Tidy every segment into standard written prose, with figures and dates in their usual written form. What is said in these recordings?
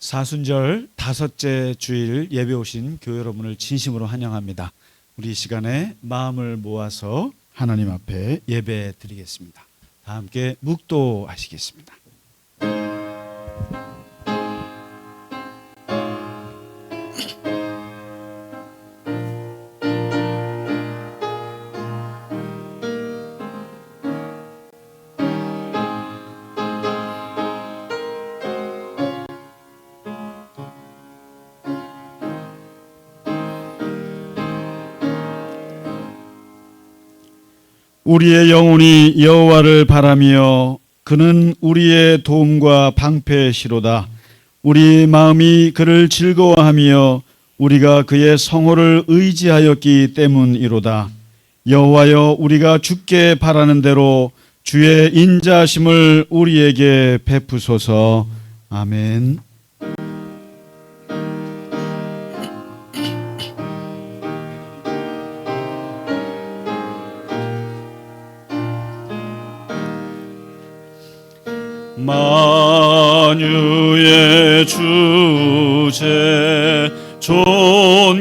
사순절 다섯째 주일 예배 오신 교회 여러분을 진심으로 환영합니다. 우리 이 시간에 마음을 모아서 하나님 앞에 예배 드리겠습니다. 다 함께 묵도하시겠습니다. 우리의 영혼이 여호와를 바라며 그는 우리의 도움과 방패시로다. 우리 마음이 그를 즐거워하며 우리가 그의 성호를 의지하였기 때문이로다. 여호와여, 우리가 주께 바라는 대로 주의 인자하심을 우리에게 베푸소서. 아멘. 만유의 주제 존귀하신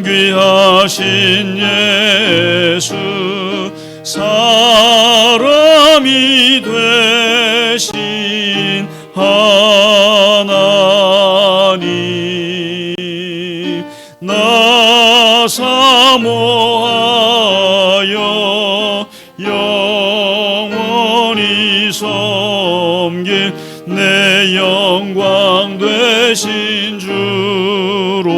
예수, 사람이 되신 하나님, 나 사모하여 영원히 섬길 내 영광 되신 주로다.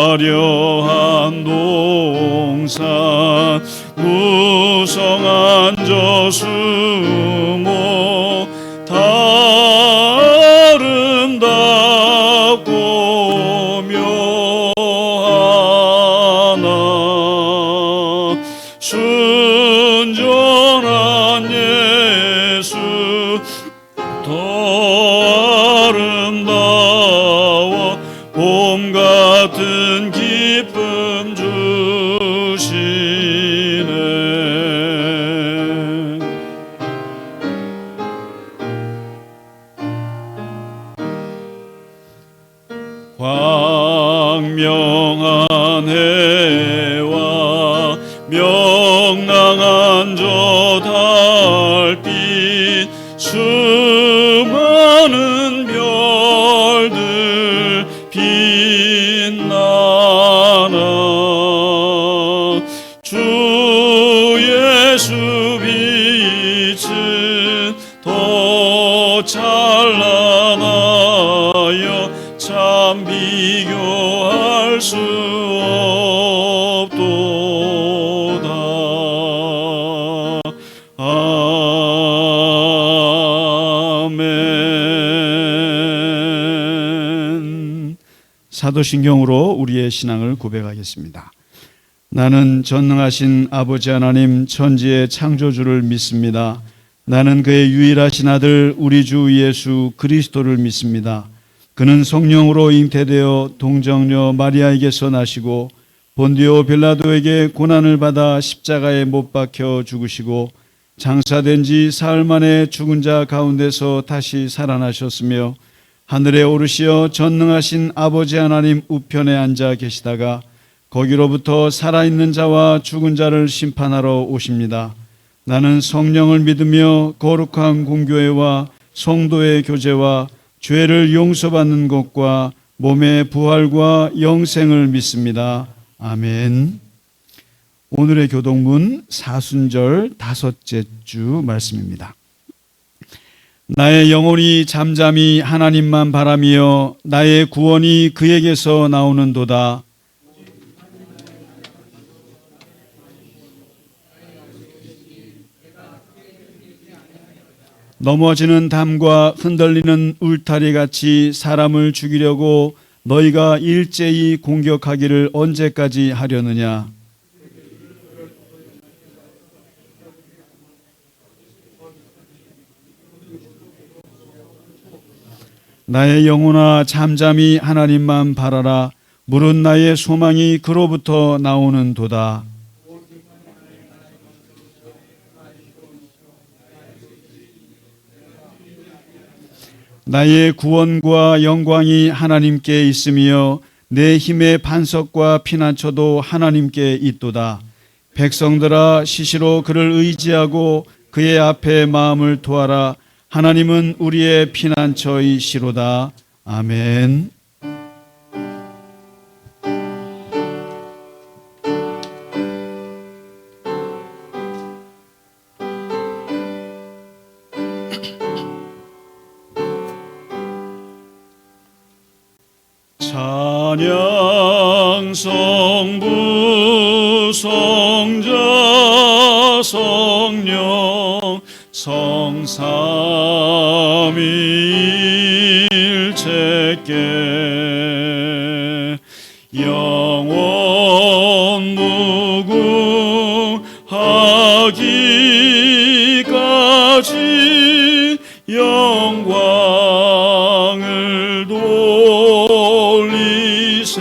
화려한 동산 무성한 저수목 다 아름답고 묘하나 순전한 예수 더 아름다워 봄 같은 기쁨 주시네. 광명한 해와 명랑한 저 달빛 수많은 별들 빛나나 주 예수 빛은 더 찬란하여 참 비교할 수 없도다. 아멘. 사도신경으로 우리의 신앙을 고백하겠습니다. 나는 전능하신 아버지 하나님 천지의 창조주를 믿습니다. 나는 그의 유일하신 아들 우리 주 예수 그리스도를 믿습니다. 그는 성령으로 잉태되어 동정녀 마리아에게서 나시고 본디오 빌라도에게 고난을 받아 십자가에 못 박혀 죽으시고 장사된 지 사흘 만에 죽은 자 가운데서 다시 살아나셨으며 하늘에 오르시어 전능하신 아버지 하나님 우편에 앉아 계시다가 거기로부터 살아있는 자와 죽은 자를 심판하러 오십니다. 나는 성령을 믿으며 거룩한 공교회와 성도의 교제와 죄를 용서받는 것과 몸의 부활과 영생을 믿습니다. 아멘. 오늘의 교동문 사순절 다섯째 주 말씀입니다. 나의 영혼이 잠잠히 하나님만 바라며 나의 구원이 그에게서 나오는도다. 넘어지는 담과 흔들리는 울타리 같이 사람을 죽이려고 너희가 일제히 공격하기를 언제까지 하려느냐. 나의 영혼아 잠잠히 하나님만 바라라. 물은 나의 소망이 그로부터 나오는도다. 나의 구원과 영광이 하나님께 있으며 내 힘의 반석과 피난처도 하나님께 있도다. 백성들아 시시로 그를 의지하고 그의 앞에 마음을 토하라. 하나님은 우리의 피난처이시로다. 아멘. 찬양 성부 성자 성령 성삼위일체께 영원 무궁하기까지 영광을 돌리세.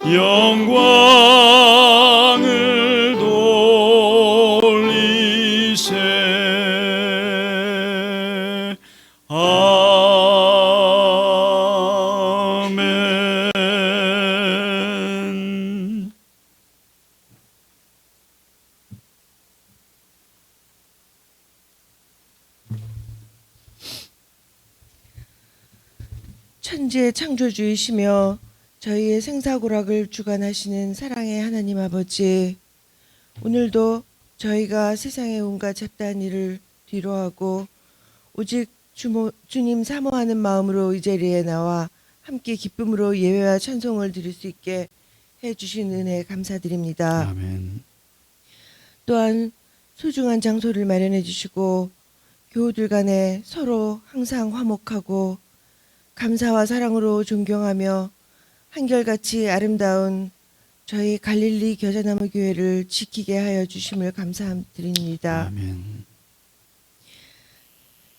영광을 돌리세. 아멘. 천지의 창조주이시며 저희의 생사고락을 주관하시는 사랑의 하나님 아버지, 오늘도 저희가 세상의 온갖 잡다한 일을 뒤로하고 오직 주님 사모하는 마음으로 이 자리에 나와 함께 기쁨으로 예배와 찬송을 드릴 수 있게 해주신 은혜 감사드립니다. 아멘. 또한 소중한 장소를 마련해 주시고 교우들 간에 서로 항상 화목하고 감사와 사랑으로 존경하며 한결같이 아름다운 저희 갈릴리 겨자나무 교회를 지키게 하여 주심을 감사드립니다. 아멘.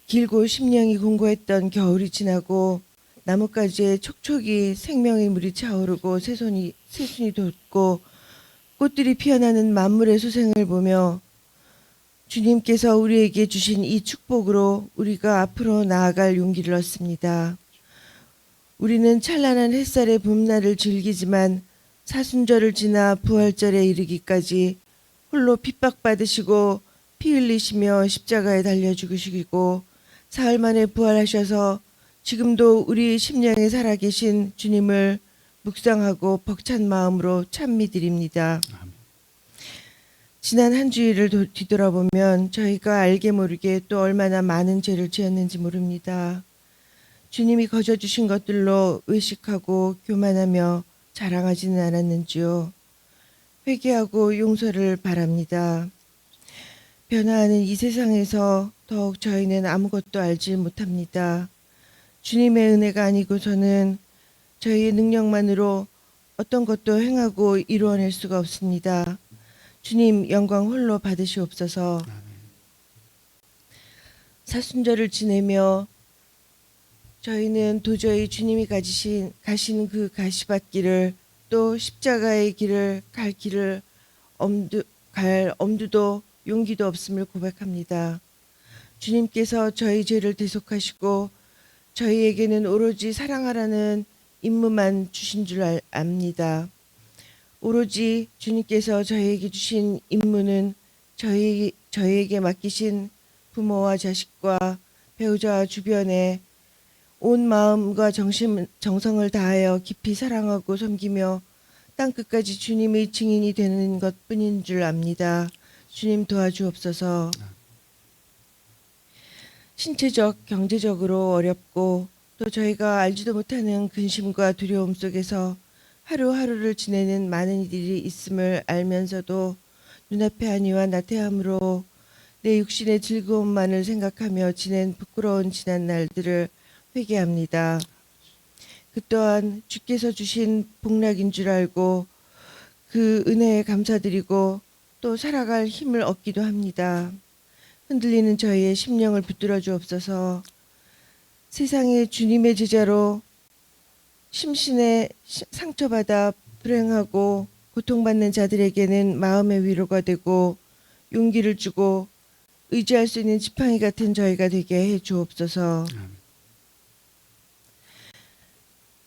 길고 심령이 공고했던 겨울이 지나고 나뭇가지에 촉촉이 생명의 물이 차오르고 새순이 돋고 꽃들이 피어나는 만물의 소생을 보며 주님께서 우리에게 주신 이 축복으로 우리가 앞으로 나아갈 용기를 얻습니다. 우리는 찬란한 햇살의 봄날을 즐기지만 사순절을 지나 부활절에 이르기까지 홀로 핍박받으시고 피 흘리시며 십자가에 달려 죽으시고 사흘 만에 부활하셔서 지금도 우리 심령에 살아계신 주님을 묵상하고 벅찬 마음으로 참 믿드립니다. 지난 한 주일을 뒤돌아보면 저희가 알게 모르게 또 얼마나 많은 죄를 지었는지 모릅니다. 주님이 거저주신 것들로 외식하고 교만하며 자랑하지는 않았는지요. 회개하고 용서를 바랍니다. 변화하는 이 세상에서 더욱 저희는 아무것도 알지 못합니다. 주님의 은혜가 아니고서는 저희의 능력만으로 어떤 것도 행하고 이루어낼 수가 없습니다. 주님 영광 홀로 받으시옵소서. 사순절을 지내며 저희는 도저히 주님이 가신 그 가시밭길을 또 십자가의 길을 갈 엄두도 용기도 없음을 고백합니다. 주님께서 저희 죄를 대속하시고 저희에게는 오로지 사랑하라는 임무만 주신 줄 압니다. 오로지 주님께서 저희에게 주신 임무는 저희에게 맡기신 부모와 자식과 배우자와 주변에 온 마음과 정성을 다하여 깊이 사랑하고 섬기며 땅끝까지 주님의 증인이 되는 것뿐인 줄 압니다. 주님 도와주옵소서. 신체적, 경제적으로 어렵고 또 저희가 알지도 못하는 근심과 두려움 속에서 하루하루를 지내는 많은 이들이 있음을 알면서도 눈앞의 안위와 나태함으로 내 육신의 즐거움만을 생각하며 지낸 부끄러운 지난 날들을 회개합니다. 그 또한 주께서 주신 복락인 줄 알고 그 은혜에 감사드리고 또 살아갈 힘을 얻기도 합니다. 흔들리는 저희의 심령을 붙들어 주옵소서. 세상에 주님의 제자로 심신에 상처받아 불행하고 고통받는 자들에게는 마음의 위로가 되고 용기를 주고 의지할 수 있는 지팡이 같은 저희가 되게 해 주옵소서.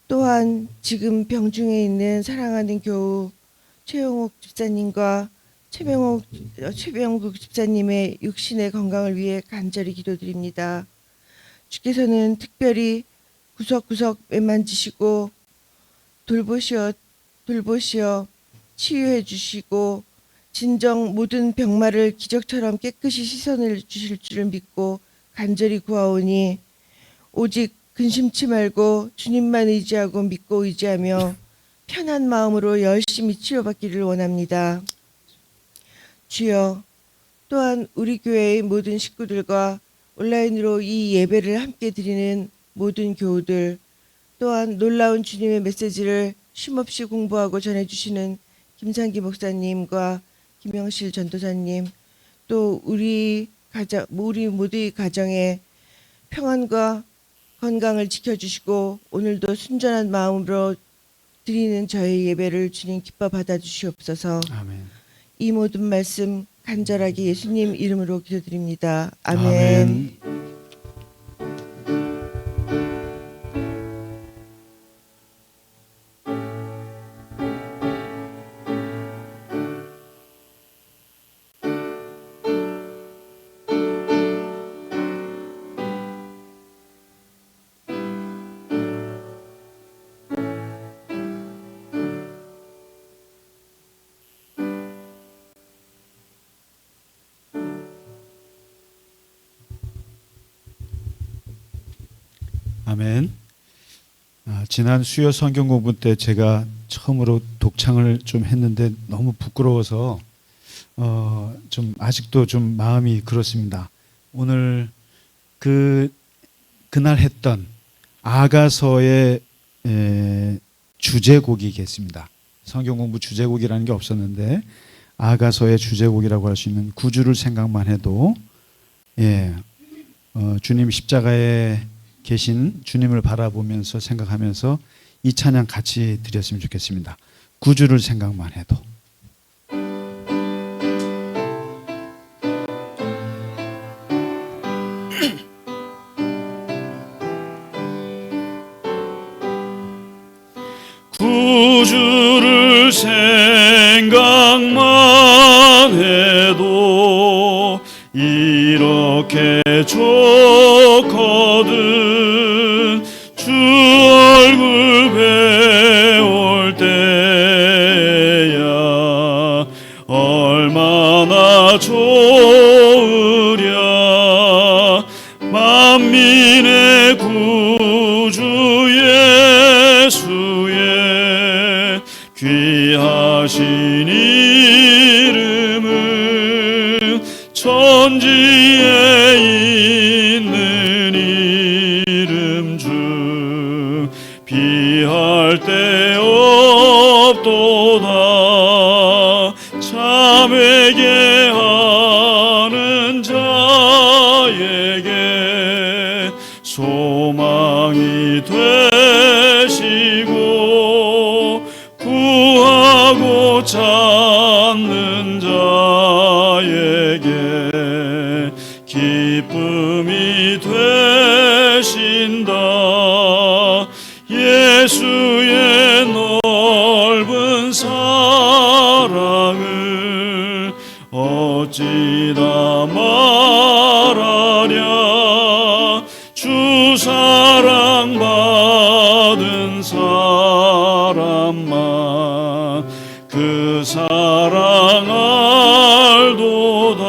또한 지금 병중에 있는 사랑하는 교우 최영옥 집사님과 최병국 집사님의 육신의 건강을 위해 간절히 기도드립니다. 주께서는 특별히 구석구석 매만지시고 돌보시어 치유해 주시고 진정 모든 병마를 기적처럼 깨끗이 씻어내 주실 줄을 믿고 간절히 구하오니 오직 근심치 말고 주님만 의지하고 믿고 의지하며 편한 마음으로 열심히 치료받기를 원합니다. 주여, 또한 우리 교회의 모든 식구들과 온라인으로 이 예배를 함께 드리는 모든 교우들, 또한 놀라운 주님의 메시지를 쉼없이 공부하고 전해주시는 김상기 목사님과 김영실 전도사님, 또 우리 모두의 가정에 평안과 건강을 지켜주시고 오늘도 순전한 마음으로 드리는 저희 예배를 주님 기뻐 받아주시옵소서. 아멘. 이 모든 말씀 간절하게 예수님 이름으로 기도드립니다. 아멘. 아멘. 아멘. 지난 수요 성경 공부 때 제가 처음으로 독창을 좀 했는데 너무 부끄러워서 좀 아직도 좀 마음이 그렇습니다. 오늘 그날 했던 아가서의 주제곡이겠습니다. 성경 공부 주제곡이라는 게 없었는데 아가서의 주제곡이라고 할 수 있는 구주를 생각만 해도 주님 십자가에 계신 주님을 바라보면서 생각하면서 이 찬양 같이 드렸으면 좋겠습니다. 구주를 생각만 해도. 구주를 생각만 해도 이렇게 좋거든. 주 얼굴 배울 때야 얼마나 좋으랴. 만민의 구주 예수의 귀하신 이름은 천지에 있는 이름 중 비할 데 없도다. 참에게 하는 자에게 소망이 되시고 구하고 찾는 자에게 기쁨이 되신다. 예수의 넓은 사랑을 어찌다 말하랴. 주 사랑 받은 사람만 그 사랑 알도다.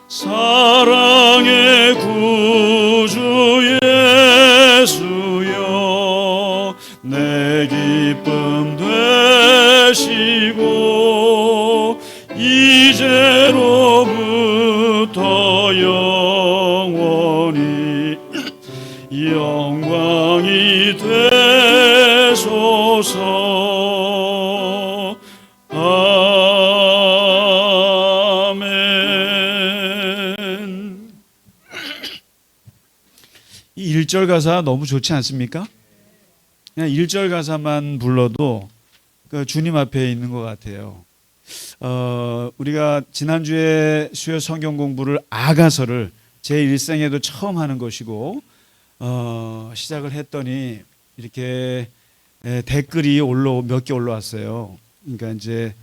사랑의 구주 예수여 내 기쁨 되시고 이제로부터 영원히 영광이 되소서. 아멘. 이 1절 가사 너무 좋지 않습니까? 그냥 1절 가사만 불러도 그 주님 앞에 있는 것 같아요. 우리가 지난주에 수요 성경 공부를 아가서를 제 일생에도 처음 하는 것이고 시작을 했더니 이렇게 댓글이 몇 개 올라왔어요. 그러니까 이제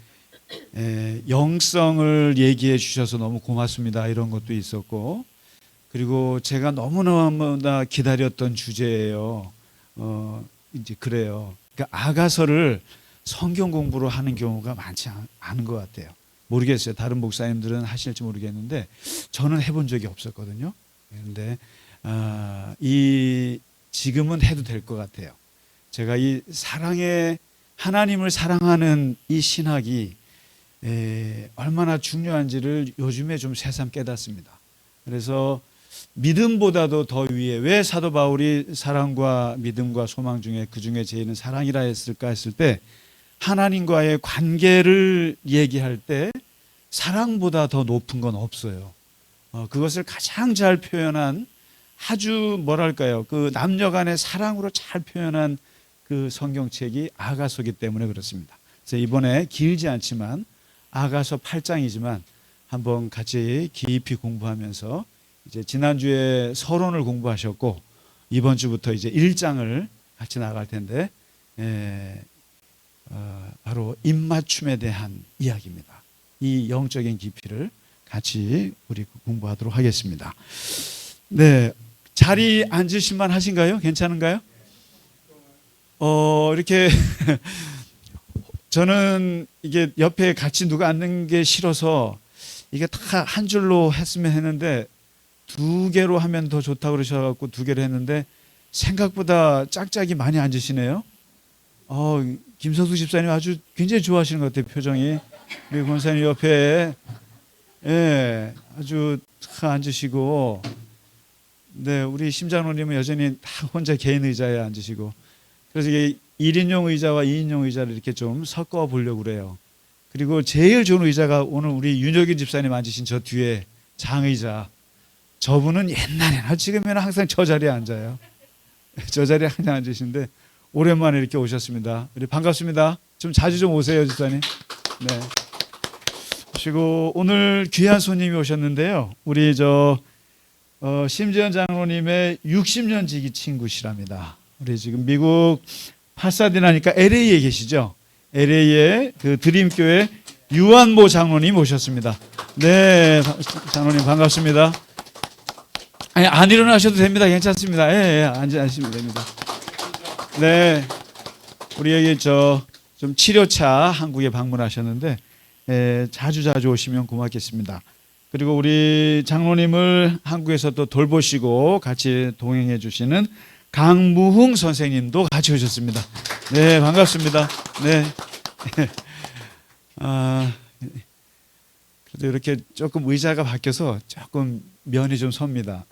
영성을 얘기해 주셔서 너무 고맙습니다 이런 것도 있었고, 그리고 제가 너무너무나 기다렸던 주제예요. 이제 그래요. 그러니까 아가서를 성경 공부로 하는 경우가 많지 않은 것 같아요. 모르겠어요. 다른 목사님들은 하실지 모르겠는데 저는 해본 적이 없었거든요. 그런데 지금은 해도 될 것 같아요. 제가 이 하나님을 사랑하는 이 신학이 얼마나 중요한지를 요즘에 좀 새삼 깨닫습니다. 그래서 믿음보다도 더 위에, 왜 사도 바울이 사랑과 믿음과 소망 중에 그 중에 제일은 사랑이라 했을까 했을 때, 하나님과의 관계를 얘기할 때 사랑보다 더 높은 건 없어요. 그것을 가장 잘 표현한, 아주 뭐랄까요, 그 남녀 간의 사랑으로 잘 표현한 그 성경책이 아가서기 때문에 그렇습니다. 그래서 이번에 길지 않지만 아가서 8장이지만 한번 같이 깊이 공부하면서, 이제 지난주에 서론을 공부하셨고 이번 주부터 이제 1장을 같이 나갈 텐데 바로 입맞춤에 대한 이야기입니다. 이 영적인 깊이를 같이 우리 공부하도록 하겠습니다. 네, 자리 앉으실만 하신가요? 괜찮은가요? 이렇게 저는 이게 옆에 같이 누가 앉는 게 싫어서 이게 다 한 줄로 했으면 했는데 2개로 하면 더 좋다고 그러셔갖고 2개로 했는데 생각보다 짝짝이 많이 앉으시네요. 김성수 집사님 아주 굉장히 좋아하시는 것 같아요. 표정이. 우리 권사님 옆에 아주 다 앉으시고, 네, 우리 심장로님은 여전히 다 혼자 개인 의자에 앉으시고, 그래서 이게 1인용 의자와 2인용 의자를 이렇게 좀 섞어 보려고 그래요. 그리고 제일 좋은 의자가 오늘 우리 윤혁인 집사님 앉으신 저 뒤에 장의자. 저분은 옛날에나 지금에는 항상 저 자리에 앉아요. 저 자리에 항상 앉으시는데 오랜만에 이렇게 오셨습니다. 우리 반갑습니다. 좀 자주 좀 오세요, 집사님. 네. 그리고 오늘 귀한 손님이 오셨는데요. 우리 심지현 장로님의 60년 지기 친구시랍니다. 우리 지금 미국 파사디나니까 LA에 계시죠? LA의 그 드림교회 유한모 장로님 오셨습니다. 네, 장로님 반갑습니다. 아니, 안 일어나셔도 됩니다. 괜찮습니다. 앉으시면 됩니다. 네, 우리 여기 좀 치료차 한국에 방문하셨는데 자주 오시면 고맙겠습니다. 그리고 우리 장로님을 한국에서 또 돌보시고 같이 동행해 주시는 강무흥 선생님도 같이 오셨습니다. 네, 반갑습니다. 네. 그래도 이렇게 조금 의자가 바뀌어서 조금 면이 좀 섭니다.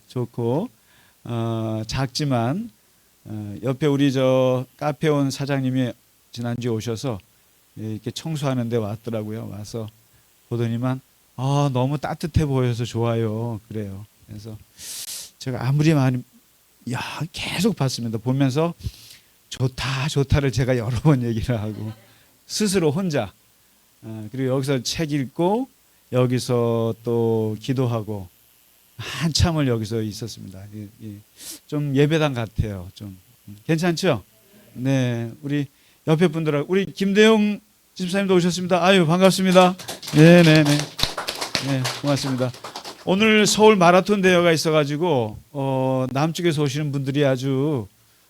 좋고, 작지만, 옆에 우리 카페 온 사장님이 지난주에 오셔서 이렇게 청소하는데 왔더라고요. 와서 보더니만, 너무 따뜻해 보여서 좋아요. 그래요. 그래서 제가 아무리 많이, 계속 봤습니다. 보면서 좋다를 제가 여러 번 얘기를 하고, 스스로 혼자, 그리고 여기서 책 읽고, 여기서 또 기도하고, 한참을 여기서 있었습니다. 좀 예배당 같아요. 좀 괜찮죠? 네, 우리 옆에 분들하고, 우리 김대용 집사님도 오셨습니다. 아유, 반갑습니다. 네, 고맙습니다. 오늘 서울 마라톤 대회가 있어가지고 남쪽에서 오시는 분들이 아주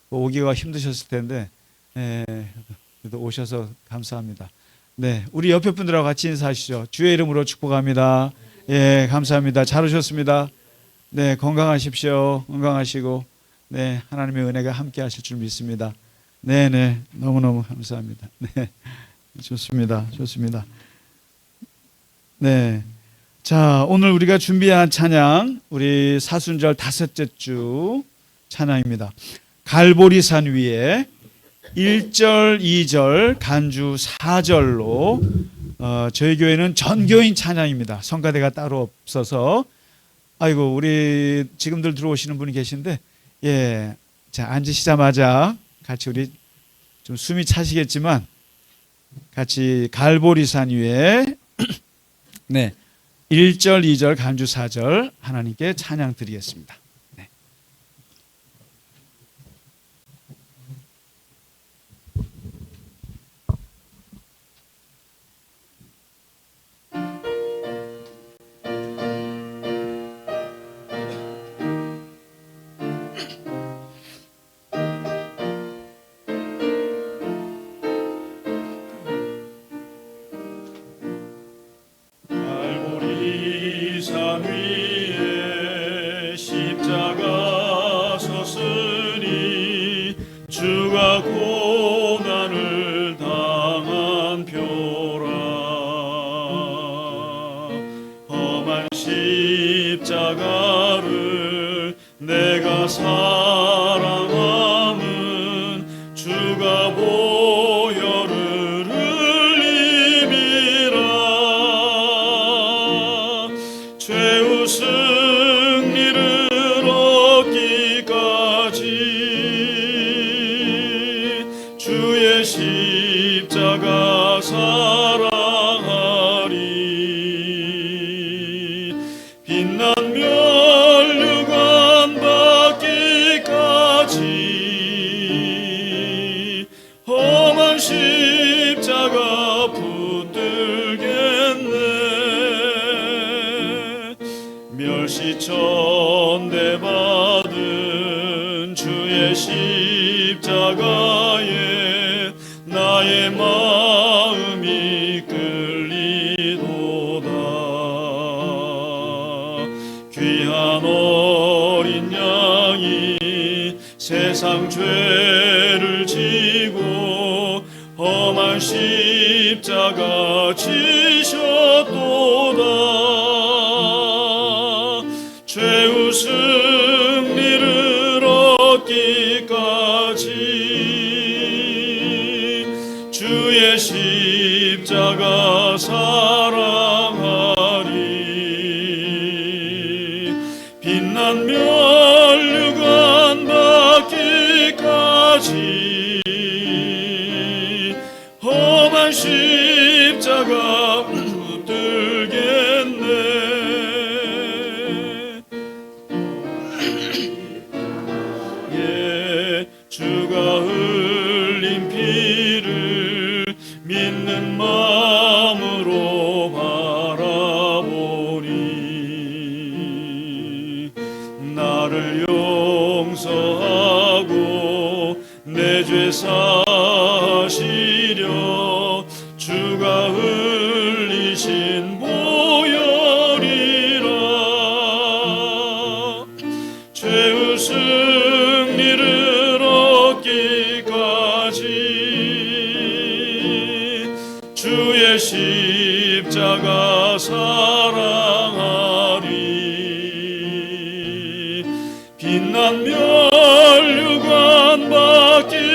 오기가 힘드셨을 텐데, 그래도 오셔서 감사합니다. 네, 우리 옆에 분들하고 같이 인사하시죠. 주의 이름으로 축복합니다. 감사합니다. 잘 오셨습니다. 네, 건강하십시오. 건강하시고, 네, 하나님의 은혜가 함께 하실 줄 믿습니다. 네, 너무너무 감사합니다. 네, 좋습니다. 네. 자, 오늘 우리가 준비한 찬양, 우리 사순절 5째 주 찬양입니다. 갈보리산 위에 1절, 2절, 간주 4절로 저희 교회는 전교인 찬양입니다. 성가대가 따로 없어서. 아이고, 우리 지금들 들어오시는 분이 계신데, 자, 앉으시자마자 같이 우리 좀 숨이 차시겠지만 같이 갈보리산 위에 네, 1절, 2절, 간주 4절 하나님께 찬양 드리겠습니다. 네. 갈보리산 위에 십자가 섰으니 주가 고난을 당한 표라. 험한 십자가를 내가 사랑함은 주가 보혈을 흘림이라. 죄의 승리를 얻기까지 주의 십자가 사랑하리. 빛난 멸류관 받기까지 험한 십자가 붙들겠네. 멸시천대 받은 주의 십자가에 나의 마음이 끌리도다. 귀한 어린 양이 세상 죄를 지고 험한 십자가 지셨도다. 죄의 승리를 얻기까지 주의 십자가 사랑하리. 빛난 멸류관 받기까지 험한 십자가 붙들겠네. 예, 주가 흘린 피를 믿는 마음으로 바라보니 나를 용서하고 내 죄 사시려 주가 흘리신 보혈이라. 죄의 승리를 얻기까지 주의 십자가 사랑하리. 빛난 멸류관 받기까지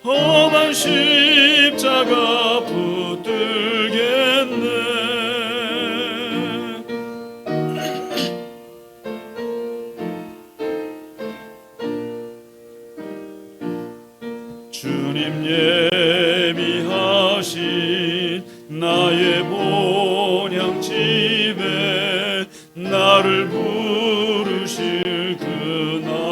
험한 십자가 붙들겠네. 주님 예비하신 나의 본향집에 나를 부르실 그날에는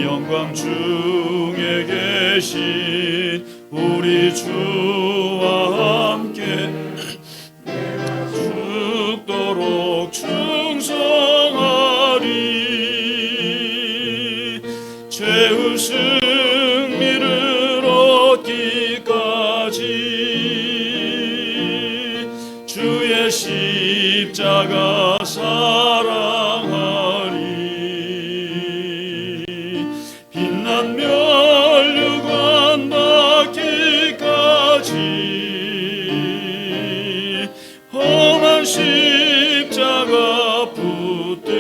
영광 중에 계신 우리 주와 함께 죽도록 충성하리. 죄의 승리를 얻기까지 주의 십자가 사랑하리. 빛난 멸류관 받기까지 험한 십자가 붙들겠네.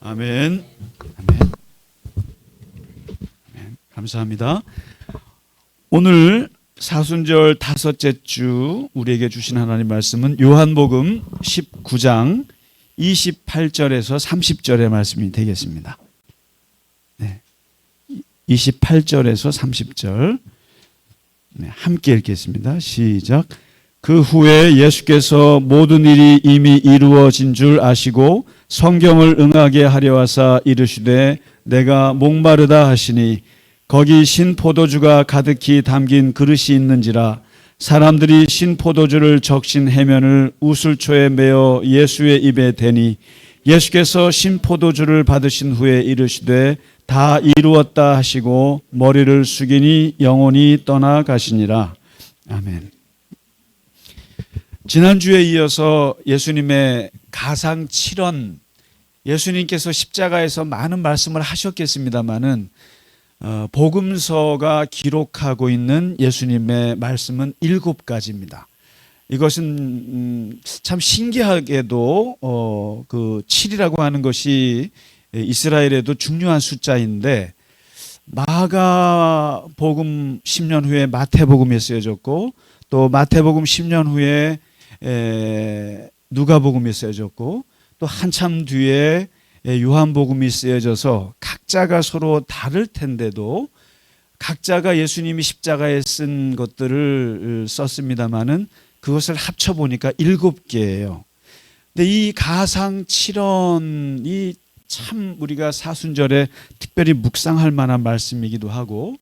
아멘. 아멘. 아멘. 감사합니다. 오늘 사순절 다섯째 주 우리에게 주신 하나님 말씀은 요한복음 19장 28절에서 30절의 말씀이 되겠습니다. 네. 28절에서 30절 함께 읽겠습니다. 시작. 그 후에 예수께서 모든 일이 이미 이루어진 줄 아시고 성경을 응하게 하려 하사 이르시되 내가 목마르다 하시니 거기 신 포도주가 가득히 담긴 그릇이 있는지라 사람들이 신 포도주를 적신 해면을 우슬초에 메어 예수의 입에 대니 예수께서 신 포도주를 받으신 후에 이르시되 다 이루었다 하시고 머리를 숙이니 영혼이 떠나가시니라. 아멘. 지난주에 이어서 예수님의 가상 7원, 예수님께서 십자가에서 많은 말씀을 하셨겠습니다마는 복음서가 기록하고 있는 예수님의 말씀은 7가지입니다. 이것은 참 신기하게도 그 7이라고 하는 것이 이스라엘에도 중요한 숫자인데 마가복음 10년 후에 마태복음에 쓰여졌고 또 마태복음 10년 후에 누가복음이 쓰여졌고 또 한참 뒤에 요한복음이 쓰여져서 각자가 서로 다를 텐데도 각자가 예수님이 십자가에 쓴 것들을 썼습니다마는 그것을 합쳐보니까 7개예요. 근데 이 가상 7원이 참 우리가 사순절에 특별히 묵상할 만한 말씀이기도 하고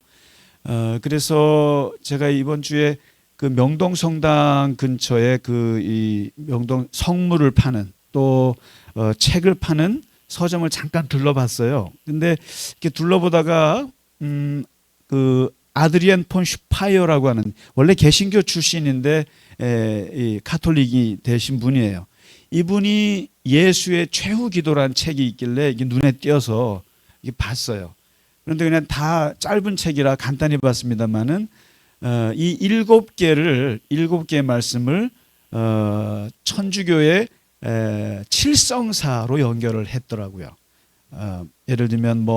그래서 제가 이번 주에 그 명동성당 근처에 이 명동 성물을 파는 또 책을 파는 서점을 잠깐 둘러봤어요. 근데 이렇게 둘러보다가 그 아드리안 폰 슈파이어라고 하는 원래 개신교 출신인데 이 카톨릭이 되신 분이에요. 이분이 예수의 최후 기도란 책이 있길래 이게 눈에 띄어서 이게 봤어요. 그런데 그냥 다 짧은 책이라 간단히 봤습니다만은 이 7개의 말씀을 천주교의 칠성사로 연결을 했더라고요. 예를 들면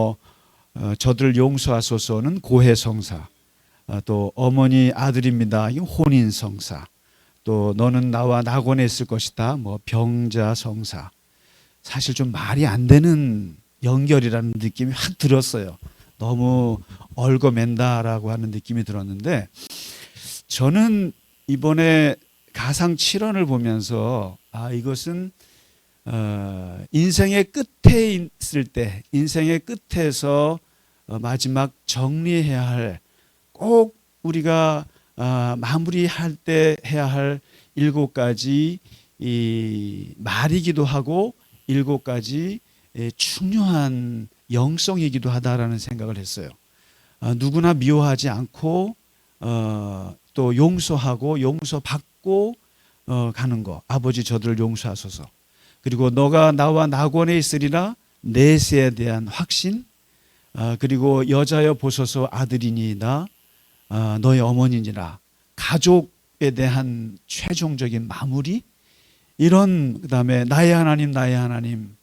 저들 용서하소서는 고해성사, 또 어머니 아들입니다. 이 혼인성사, 또 너는 나와 낙원에 있을 것이다. 병자성사. 사실 좀 말이 안 되는 연결이라는 느낌이 확 들었어요. 너무 얽어맨다라고 하는 느낌이 들었는데 저는 이번에 가상 7원을 보면서 이것은 인생의 끝에 있을 때 인생의 끝에서 마지막 정리해야 할 꼭 우리가 마무리할 때 해야 할 7가지 이 말이기도 하고 7가지 중요한 영성이기도 하다라는 생각을 했어요. 누구나 미워하지 않고 또 용서하고 용서받고 가는 거. 아버지 저들을 용서하소서. 그리고 너가 나와 낙원에 있으리라 내세에 대한 확신. 그리고 여자여 보소서 아들이니이다. 너의 어머니니라. 가족에 대한 최종적인 마무리. 이런 그다음에 나의 하나님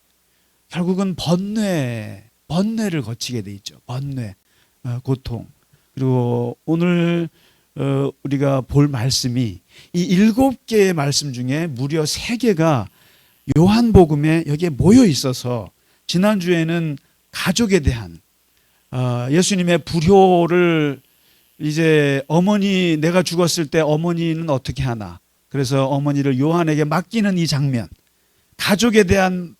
결국은 번뇌를 거치게 돼 있죠. 번뇌, 고통. 그리고 오늘 우리가 볼 말씀이 이 7개의 말씀 중에 무려 3개가 요한복음에 여기에 모여 있어서 지난주에는 가족에 대한 예수님의 불효를 이제 어머니 내가 죽었을 때 어머니는 어떻게 하나 그래서 어머니를 요한에게 맡기는 이 장면 가족에 대한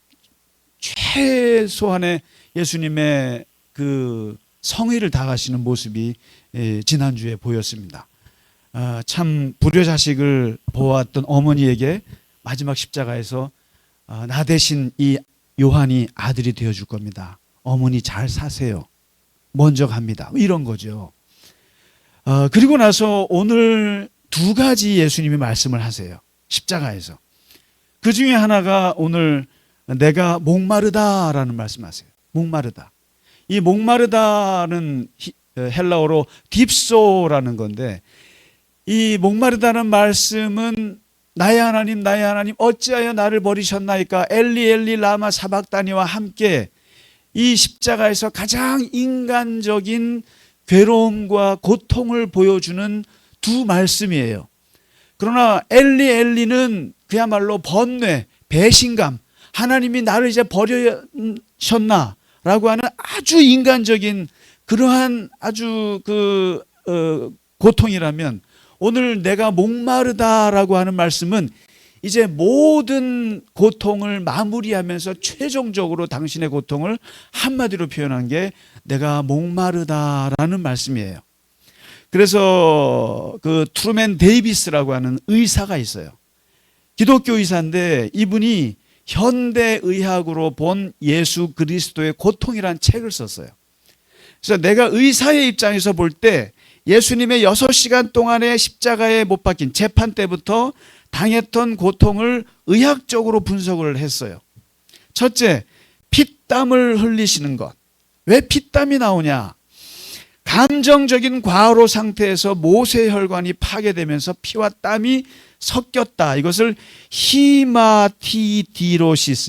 최소한의 예수님의 그 성의를 다하시는 모습이 지난주에 보였습니다. 참 불효자식을 보았던 어머니에게 마지막 십자가에서 나 대신 이 요한이 아들이 되어줄 겁니다. 어머니 잘 사세요. 먼저 갑니다. 이런 거죠. 그리고 나서 오늘 2가지 예수님이 말씀을 하세요. 십자가에서. 그 중에 하나가 오늘 내가 목마르다라는 말씀하세요. 목마르다. 이 목마르다는 헬라어로 딥소라는 건데 이 목마르다는 말씀은 나의 하나님 어찌하여 나를 버리셨나이까 엘리 엘리 라마 사박다니와 함께 이 십자가에서 가장 인간적인 괴로움과 고통을 보여주는 두 말씀이에요. 그러나 엘리 엘리는 그야말로 번뇌, 배신감, 하나님이 나를 이제 버리셨나라고 하는 아주 인간적인 그러한 아주 고통이라면, 오늘 내가 목마르다라고 하는 말씀은 이제 모든 고통을 마무리하면서 최종적으로 당신의 고통을 한마디로 표현한 게 내가 목마르다라는 말씀이에요. 그래서 그 트루맨 데이비스라고 하는 의사가 있어요. 기독교 의사인데 이분이 현대의학으로 본 예수 그리스도의 고통이라는 책을 썼어요. 그래서 내가 의사의 입장에서 볼 때 예수님의 6시간 동안의 십자가에 못 박힌 재판 때부터 당했던 고통을 의학적으로 분석을 했어요. 첫째, 피땀을 흘리시는 것. 왜 피땀이 나오냐? 감정적인 과로 상태에서 모세혈관이 파괴되면서 피와 땀이 섞였다. 이것을 히마티디로시스,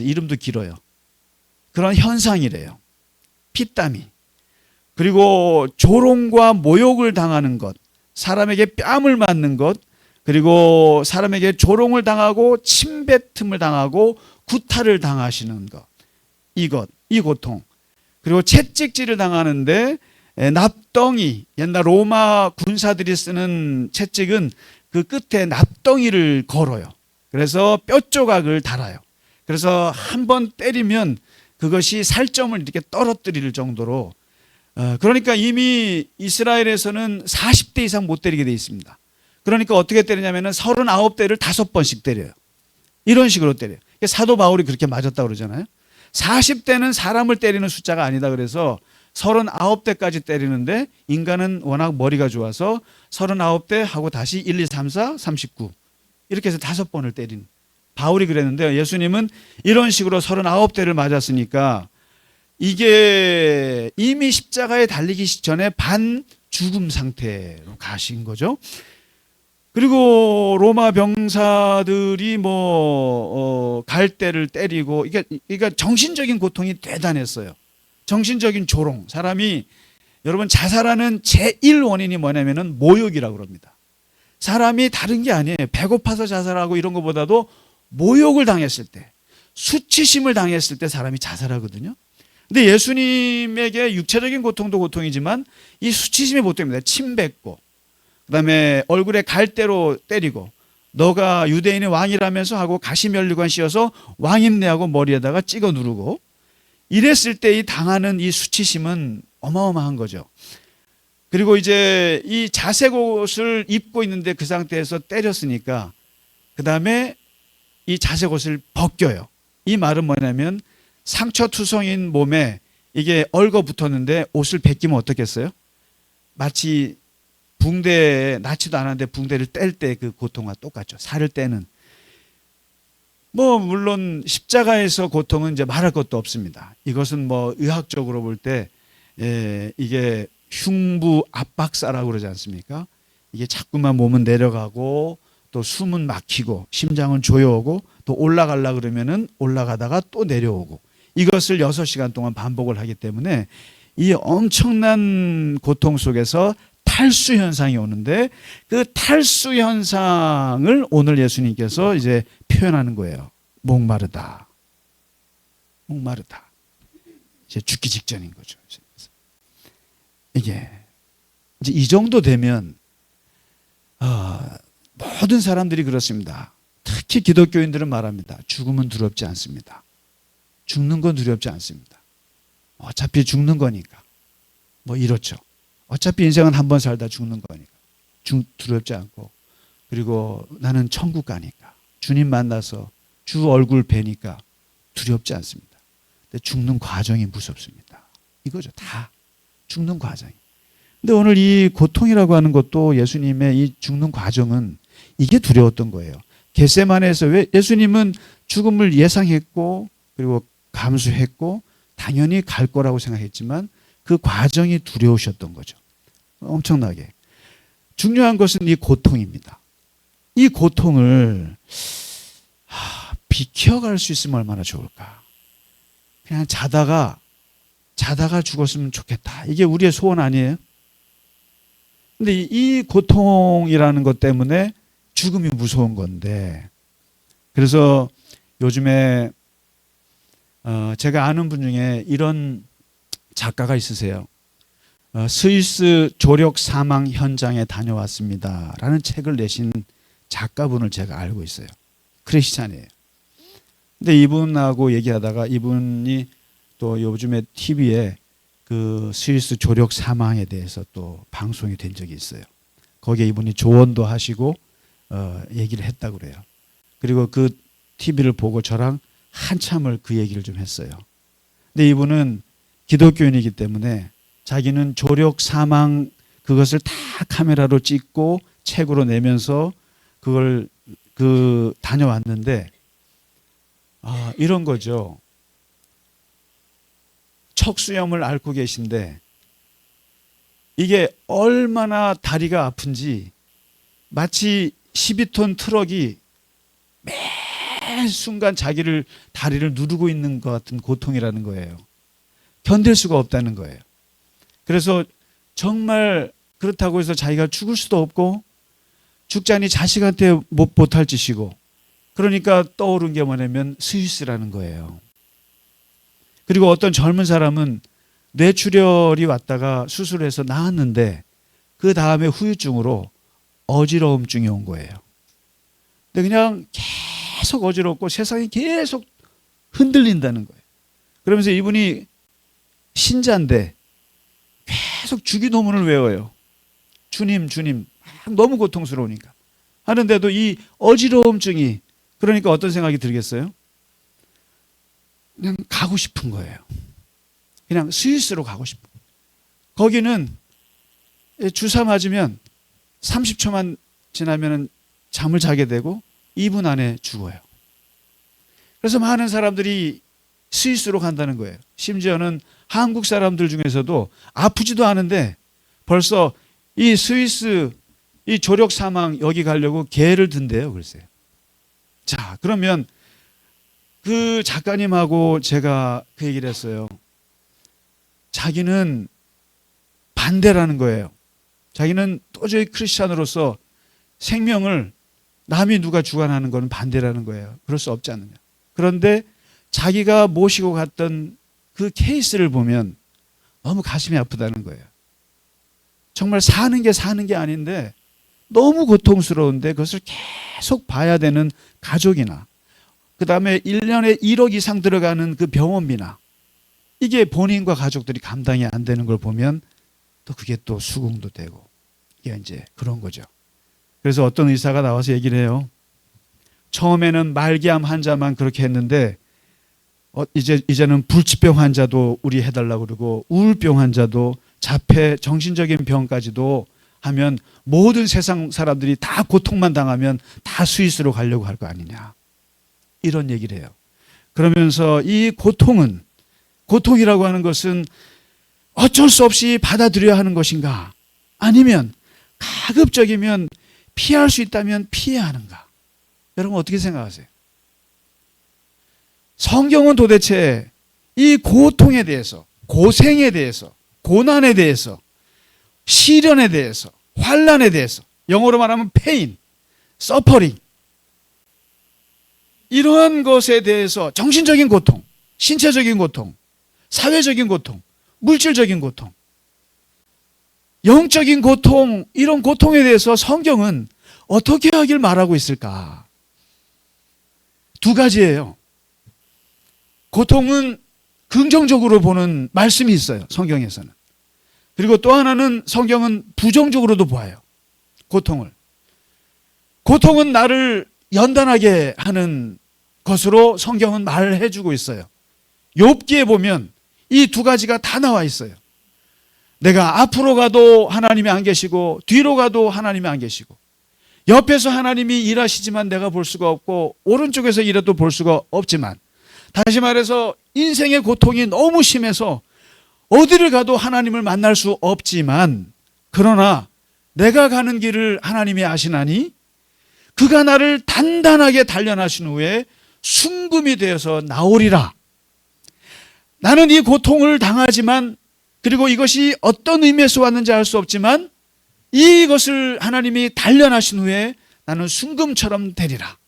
이름도 길어요. 그런 현상이래요. 피땀이. 그리고 조롱과 모욕을 당하는 것, 사람에게 뺨을 맞는 것, 그리고 사람에게 조롱을 당하고 침뱉음을 당하고 구타를 당하시는 것, 이 고통. 그리고 채찍질을 당하는데 납덩이, 옛날 로마 군사들이 쓰는 채찍은 그 끝에 납덩이를 걸어요. 그래서 뼈 조각을 달아요. 그래서 한 번 때리면 그것이 살점을 이렇게 떨어뜨릴 정도로, 그러니까 이미 이스라엘에서는 40대 이상 못 때리게 돼 있습니다. 그러니까 어떻게 때리냐면은 39대를 5번씩 때려요. 이런 식으로 때려요. 사도 바울이 그렇게 맞았다고 그러잖아요. 40대는 사람을 때리는 숫자가 아니다 그래서 39대까지 때리는데, 인간은 워낙 머리가 좋아서 39대 하고 다시 1, 2, 3, 4, 39 이렇게 해서 5번을 때린, 바울이 그랬는데요. 예수님은 이런 식으로 39대를 맞았으니까 이게 이미 십자가에 달리기 전에 반죽음 상태로 가신 거죠. 그리고 로마 병사들이 갈대를 때리고, 그러니까 정신적인 고통이 대단했어요. 정신적인 조롱. 사람이, 여러분, 자살하는 제1 원인이 뭐냐면은 모욕이라고 그럽니다. 사람이 다른 게 아니에요. 배고파서 자살하고 이런 것보다도 모욕을 당했을 때, 수치심을 당했을 때 사람이 자살하거든요. 근데 예수님에게 육체적인 고통도 고통이지만 이 수치심이 보통입니다. 침 뱉고, 그다음에 얼굴에 갈대로 때리고, 너가 유대인의 왕이라면서 하고 가시면류관 씌워서 왕임내하고 머리에다가 찍어 누르고, 이랬을 때 이 당하는 이 수치심은 어마어마한 거죠. 그리고 이제 이 자색 옷을 입고 있는데 그 상태에서 때렸으니까 그다음에 이 자색 옷을 벗겨요. 이 말은 뭐냐면 상처투성인 몸에 이게 얼거붙었는데 옷을 벗기면 어떻겠어요? 마치 붕대에, 낫지도 않았는데 붕대를 뗄 때 그 고통과 똑같죠. 살을 떼는. 물론 십자가에서 고통은 이제 말할 것도 없습니다. 이것은 의학적으로 볼 때 이게 흉부 압박사라고 그러지 않습니까? 이게 자꾸만 몸은 내려가고 또 숨은 막히고 심장은 조여오고 또 올라가려고 그러면은 올라가다가 또 내려오고, 이것을 6시간 동안 반복을 하기 때문에 이 엄청난 고통 속에서 탈수 현상이 오는데, 그 탈수 현상을 오늘 예수님께서 이제 표현하는 거예요. 목마르다. 목마르다. 이제 죽기 직전인 거죠. 이게 이제 이 정도 되면 모든 사람들이 그렇습니다. 특히 기독교인들은 말합니다. 죽음은 두렵지 않습니다. 죽는 건 두렵지 않습니다. 어차피 죽는 거니까. 이렇죠. 어차피 인생은 한 번 살다 죽는 거니까 두렵지 않고, 그리고 나는 천국 가니까, 주님 만나서 주 얼굴 뵈니까 두렵지 않습니다. 근데 죽는 과정이 무섭습니다. 이거죠. 다 죽는 과정이. 근데 오늘 이 고통이라고 하는 것도, 예수님의 이 죽는 과정은 이게 두려웠던 거예요. 겟세마네에서 왜 예수님은 죽음을 예상했고 그리고 감수했고 당연히 갈 거라고 생각했지만 그 과정이 두려우셨던 거죠. 엄청나게. 중요한 것은 이 고통입니다. 이 고통을 비켜갈 수 있으면 얼마나 좋을까. 그냥 자다가 죽었으면 좋겠다. 이게 우리의 소원 아니에요? 근데 이 고통이라는 것 때문에 죽음이 무서운 건데, 그래서 요즘에 제가 아는 분 중에 이런 작가가 있으세요. 스위스 조력 사망 현장에 다녀왔습니다 라는 책을 내신 작가분을 제가 알고 있어요. 크리스찬이에요. 근데 이분하고 얘기하다가 이분이 또 요즘에 TV에 그 스위스 조력 사망에 대해서 또 방송이 된 적이 있어요. 거기에 이분이 조언도 하시고 얘기를 했다고 그래요. 그리고 그 TV를 보고 저랑 한참을 그 얘기를 좀 했어요. 근데 이분은 기독교인이기 때문에 자기는 조력 사망 그것을 다 카메라로 찍고 책으로 내면서 그걸 다녀왔는데, 이런 거죠. 척수염을 앓고 계신데 이게 얼마나 다리가 아픈지 마치 12톤 트럭이 매 순간 다리를 누르고 있는 것 같은 고통이라는 거예요. 견딜 수가 없다는 거예요. 그래서 정말 그렇다고 해서 자기가 죽을 수도 없고 죽자니 자식한테 못할 짓이고, 그러니까 떠오른 게 뭐냐면 스위스라는 거예요. 그리고 어떤 젊은 사람은 뇌출혈이 왔다가 수술해서 나았는데 그 다음에 후유증으로 어지러움증이 온 거예요. 근데 그냥 계속 어지럽고 세상이 계속 흔들린다는 거예요. 그러면서 이분이 신자인데 계속 주기도문을 외워요. 주님, 주님. 너무 고통스러우니까. 하는데도 이 어지러움증이, 그러니까 어떤 생각이 들겠어요? 그냥 가고 싶은 거예요. 그냥 스위스로 가고 싶은 거예요. 거기는 주사 맞으면 30초만 지나면 잠을 자게 되고 2분 안에 죽어요. 그래서 많은 사람들이 스위스로 간다는 거예요. 심지어는 한국 사람들 중에서도 아프지도 않은데 벌써 이 스위스 이 조력 사망 여기 가려고 계획을 든대요. 글쎄요. 자, 그러면 그 작가님하고 제가 그 얘기를 했어요. 자기는 반대라는 거예요. 자기는 도저히 크리스찬으로서 생명을 남이 누가 주관하는 건 반대라는 거예요. 그럴 수 없지 않느냐. 그런데 자기가 모시고 갔던 그 케이스를 보면 너무 가슴이 아프다는 거예요. 정말 사는 게 아닌데 너무 고통스러운데 그것을 계속 봐야 되는 가족이나, 그 다음에 1년에 1억 이상 들어가는 그 병원비나, 이게 본인과 가족들이 감당이 안 되는 걸 보면 또 그게 또 수긍도 되고, 이게 이제 그런 거죠. 그래서 어떤 의사가 나와서 얘기를 해요. 처음에는 말기암 환자만 그렇게 했는데 이제는 불치병 환자도 우리 해달라고 그러고 우울병 환자도 자폐 정신적인 병까지도 하면 모든 세상 사람들이 다 고통만 당하면 다 스위스로 가려고 할 거 아니냐, 이런 얘기를 해요. 그러면서 이 고통이라고 하는 것은 어쩔 수 없이 받아들여야 하는 것인가, 아니면 가급적이면 피할 수 있다면 피해야 하는가? 여러분 어떻게 생각하세요? 성경은 도대체 이 고통에 대해서, 고생에 대해서, 고난에 대해서, 시련에 대해서, 환난에 대해서, 영어로 말하면 pain, suffering, 이러한 것에 대해서 정신적인 고통, 신체적인 고통, 사회적인 고통, 물질적인 고통, 영적인 고통, 이런 고통에 대해서 성경은 어떻게 하길 말하고 있을까? 두 가지예요. 고통은 긍정적으로 보는 말씀이 있어요, 성경에서는. 그리고 또 하나는 성경은 부정적으로도 보아요, 고통을. 고통은 나를 연단하게 하는 것으로 성경은 말을 해주고 있어요. 욥기에 보면 이 두 가지가 다 나와 있어요. 내가 앞으로 가도 하나님이 안 계시고 뒤로 가도 하나님이 안 계시고, 옆에서 하나님이 일하시지만 내가 볼 수가 없고 오른쪽에서 일해도 볼 수가 없지만, 다시 말해서 인생의 고통이 너무 심해서 어디를 가도 하나님을 만날 수 없지만, 그러나 내가 가는 길을 하나님이 아시나니 그가 나를 단단하게 단련하신 후에 순금이 되어서 나오리라. 나는 이 고통을 당하지만, 그리고 이것이 어떤 의미에서 왔는지 알 수 없지만 이것을 하나님이 단련하신 후에 나는 순금처럼 되리라.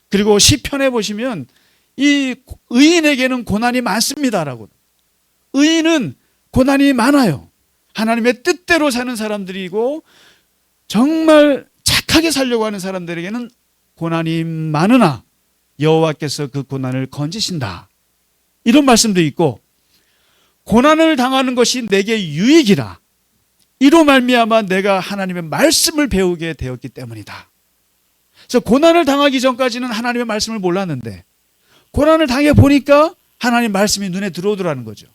그리고 시편에 보시면 이 의인에게는 고난이 많습니다라고. 의인은 고난이 많아요. 하나님의 뜻대로 사는 사람들이고 정말 착하게 살려고 하는 사람들에게는 고난이 많으나 여호와께서 그 고난을 건지신다. 이런 말씀도 있고, 고난을 당하는 것이 내게 유익이라. 이로 말미암아 내가 하나님의 말씀을 배우게 되었기 때문이다. 그래서 고난을 당하기 전까지는 하나님의 말씀을 몰랐는데 고난을 당해 보니까 하나님 말씀이 눈에 들어오더라는 거죠.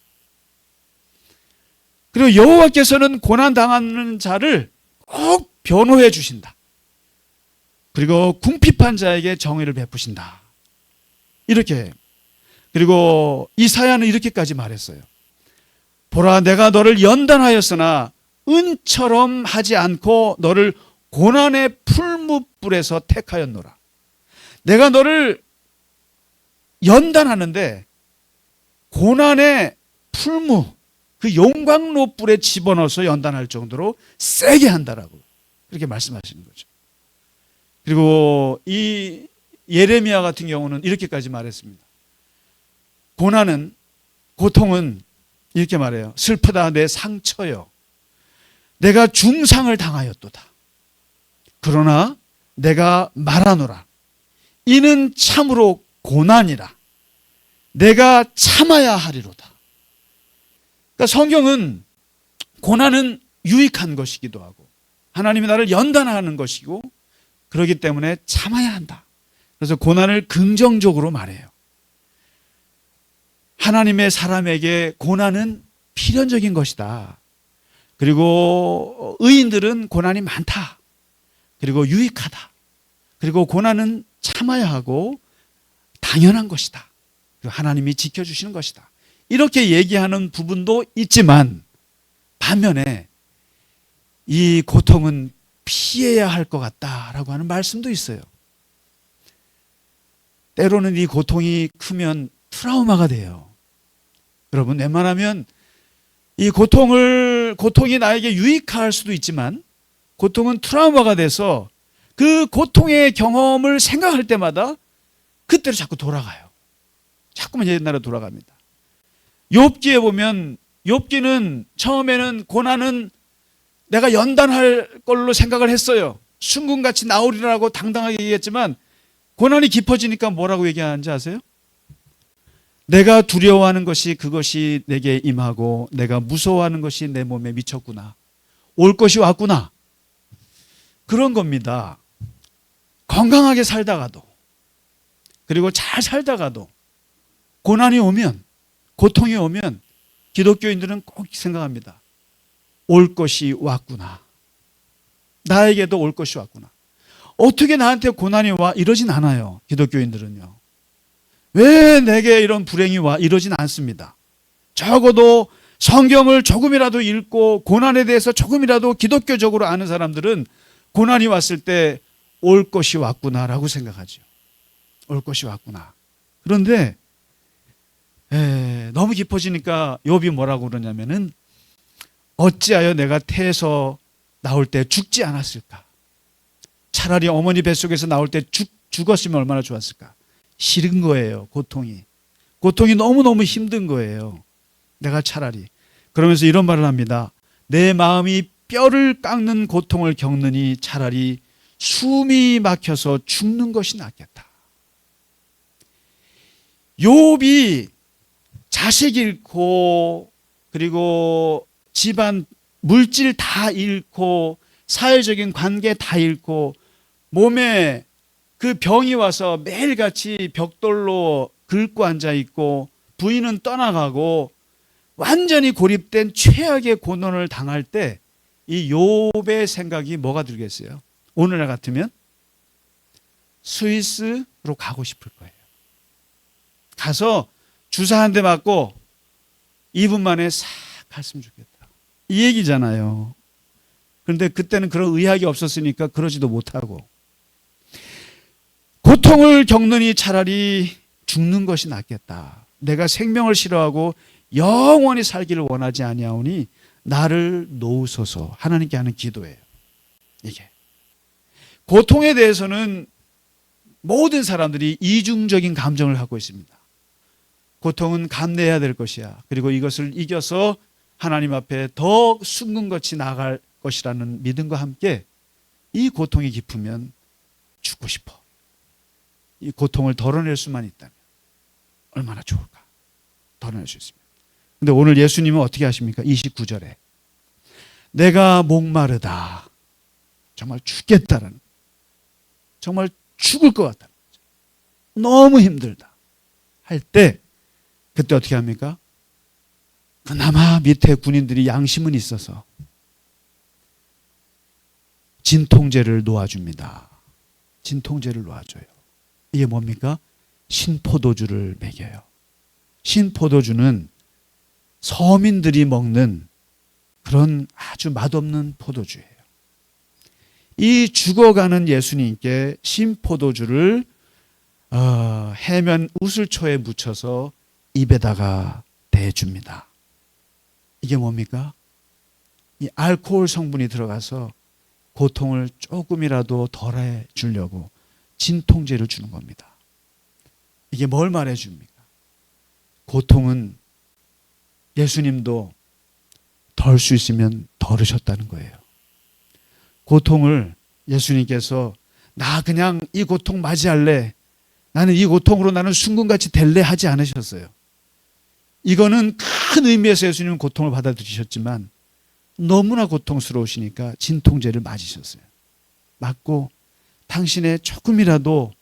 그리고 여호와께서는 고난 당하는 자를 꼭 변호해 주신다. 그리고 궁핍한 자에게 정의를 베푸신다. 이렇게. 그리고 이사야는 이렇게까지 말했어요. 보라, 내가 너를 연단하였으나 은처럼 하지 않고 너를 고난의 풀무불에서 택하였노라. 내가 너를 연단하는데 고난의 풀무, 그 용광로 뿔에 집어넣어서 연단할 정도로 세게 한다라고 그렇게 말씀하시는 거죠. 그리고 이 예레미야 같은 경우는 이렇게까지 말했습니다. 고난은, 고통은 이렇게 말해요. 슬프다 내 상처여, 내가 중상을 당하였도다. 그러나 내가 말하노라. 이는 참으로 고난이라. 내가 참아야 하리로다. 그러니까 성경은 고난은 유익한 것이기도 하고 하나님이 나를 연단하는 것이고 그렇기 때문에 참아야 한다. 그래서 고난을 긍정적으로 말해요. 하나님의 사람에게 고난은 필연적인 것이다. 그리고 의인들은 고난이 많다. 그리고 유익하다. 그리고 고난은 참아야 하고 당연한 것이다. 그리고 하나님이 지켜주시는 것이다. 이렇게 얘기하는 부분도 있지만 반면에 이 고통은 피해야 할 것 같다라고 하는 말씀도 있어요. 때로는 이 고통이 크면 트라우마가 돼요. 여러분, 웬만하면 이 고통이 나에게 유익할 수도 있지만 고통은 트라우마가 돼서 그 고통의 경험을 생각할 때마다 그때로 자꾸 돌아가요. 자꾸만 옛날로 돌아갑니다. 욥기에 보면 욥기는 처음에는 고난은 내가 연단할 걸로 생각을 했어요. 순금같이 나오리라고 당당하게 얘기했지만 고난이 깊어지니까 뭐라고 얘기하는지 아세요? 내가 두려워하는 것이 그것이 내게 임하고 내가 무서워하는 것이 내 몸에 미쳤구나. 올 것이 왔구나. 그런 겁니다. 건강하게 살다가도 그리고 잘 살다가도 고난이 오면, 고통이 오면 기독교인들은 꼭 생각합니다. 올 것이 왔구나. 나에게도 올 것이 왔구나. 어떻게 나한테 고난이 와? 이러진 않아요. 기독교인들은요. 왜 내게 이런 불행이 와? 이러진 않습니다. 적어도 성경을 조금이라도 읽고 고난에 대해서 조금이라도 기독교적으로 아는 사람들은 고난이 왔을 때 올 것이 왔구나라고 생각하죠. 올 것이 왔구나. 그런데 너무 깊어지니까 욥이 뭐라고 그러냐면은 어찌하여 내가 태에서 나올 때 죽지 않았을까? 차라리 어머니 뱃속에서 나올 때 죽었으면 얼마나 좋았을까? 싫은 거예요. 고통이 너무너무 힘든 거예요. 내가 차라리. 그러면서 이런 말을 합니다. 내 마음이 뼈를 깎는 고통을 겪느니 차라리 숨이 막혀서 죽는 것이 낫겠다. 욥이 자식 잃고 그리고 집안 물질 다 잃고 사회적인 관계 다 잃고 몸에 그 병이 와서 매일같이 벽돌로 긁고 앉아있고 부인은 떠나가고 완전히 고립된 최악의 고난을 당할 때 이 욥의 생각이 뭐가 들겠어요? 오늘날 같으면 스위스로 가고 싶을 거예요. 가서 주사 한 대 맞고 2분 만에 싹 갔으면 좋겠다. 이 얘기잖아요. 그런데 그때는 그런 의학이 없었으니까 그러지도 못하고 고통을 겪느니 차라리 죽는 것이 낫겠다. 내가 생명을 싫어하고 영원히 살기를 원하지 아니하오니 나를 놓으소서 하나님께 하는 기도예요. 이게 고통에 대해서는 모든 사람들이 이중적인 감정을 갖고 있습니다. 고통은 감내해야 될 것이야. 그리고 이것을 이겨서 하나님 앞에 더 순금같이 나아갈 것이라는 믿음과 함께 이 고통이 깊으면 죽고 싶어. 이 고통을 덜어낼 수만 있다면 얼마나 좋을까. 덜어낼 수 있습니다. 근데 오늘 예수님은 어떻게 하십니까? 29절에 내가 목마르다. 정말 죽겠다는, 정말 죽을 것 같다. 너무 힘들다. 할 때 그때 어떻게 합니까? 그나마 밑에 군인들이 양심은 있어서 진통제를 놓아줍니다. 진통제를 놓아줘요. 이게 뭡니까? 신포도주를 먹여요. 신포도주는 서민들이 먹는 그런 아주 맛없는 포도주예요. 이 죽어가는 예수님께 신포도주를 해면 우슬초에 묻혀서 입에다가 대줍니다. 이게 뭡니까? 이 알코올 성분이 들어가서 고통을 조금이라도 덜해 주려고 진통제를 주는 겁니다. 이게 뭘 말해 줍니까? 고통은 예수님도 덜 수 있으면 덜으셨다는 거예요. 고통을 예수님께서 나 그냥 이 고통 맞이할래, 나는 이 고통으로 나는 순금같이 될래 하지 않으셨어요. 이거는 큰 의미에서 예수님은 고통을 받아들이셨지만 너무나 고통스러우시니까 진통제를 맞으셨어요. 맞고 당신의 조금이라도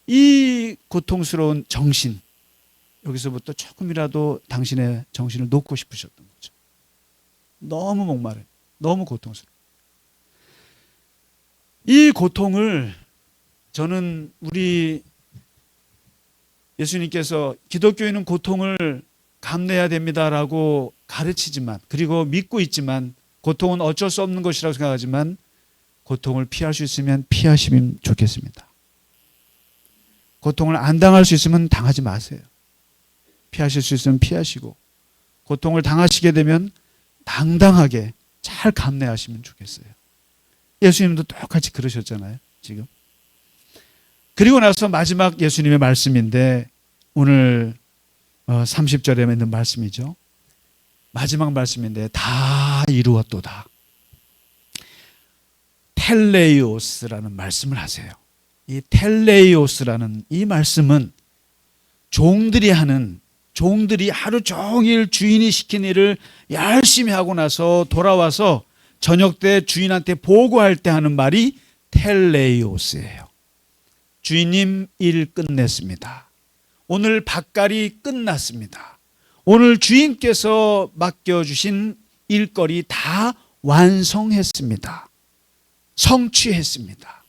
이 고통스러운 정신, 여기서부터 조금이라도 당신의 정신을 놓고 싶으셨던 거죠. 너무 목마른, 너무 고통스러워. 이 고통을 저는 우리 예수님께서 기독교인은 고통을 감내해야 됩니다라고 가르치지만, 그리고 믿고 있지만 고통은 어쩔 수 없는 것이라고 생각하지만 고통을 피할 수 있으면 피하시면 좋겠습니다. 고통을 안 당할 수 있으면 당하지 마세요. 피하실 수 있으면 피하시고, 고통을 당하시게 되면 당당하게 잘 감내하시면 좋겠어요. 예수님도 똑같이 그러셨잖아요, 지금. 그리고 나서 마지막 예수님의 말씀인데 오늘 30절에 있는 말씀이죠. 마지막 말씀인데 다 이루었도다. 텔레이오스라는 말씀을 하세요. 이 텔레이오스라는 이 말씀은 종들이 하루 종일 주인이 시킨 일을 열심히 하고 나서 돌아와서 저녁 때 주인한테 보고할 때 하는 말이 텔레이오스예요. 주인님, 일 끝냈습니다. 오늘 밭갈이 끝났습니다. 오늘 주인께서 맡겨주신 일거리 다 완성했습니다. 성취했습니다.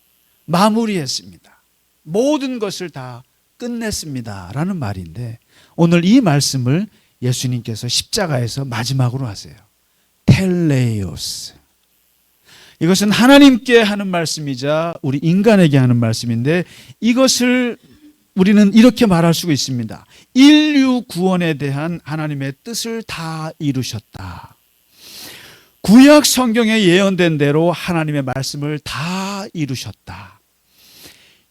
마무리했습니다. 모든 것을 다 끝냈습니다 라는 말인데, 오늘 이 말씀을 예수님께서 십자가에서 마지막으로 하세요. 텔레이오스. 이것은 하나님께 하는 말씀이자 우리 인간에게 하는 말씀인데, 이것을 우리는 이렇게 말할 수가 있습니다. 인류 구원에 대한 하나님의 뜻을 다 이루셨다. 구약 성경에 예언된 대로 하나님의 말씀을 다 이루셨다.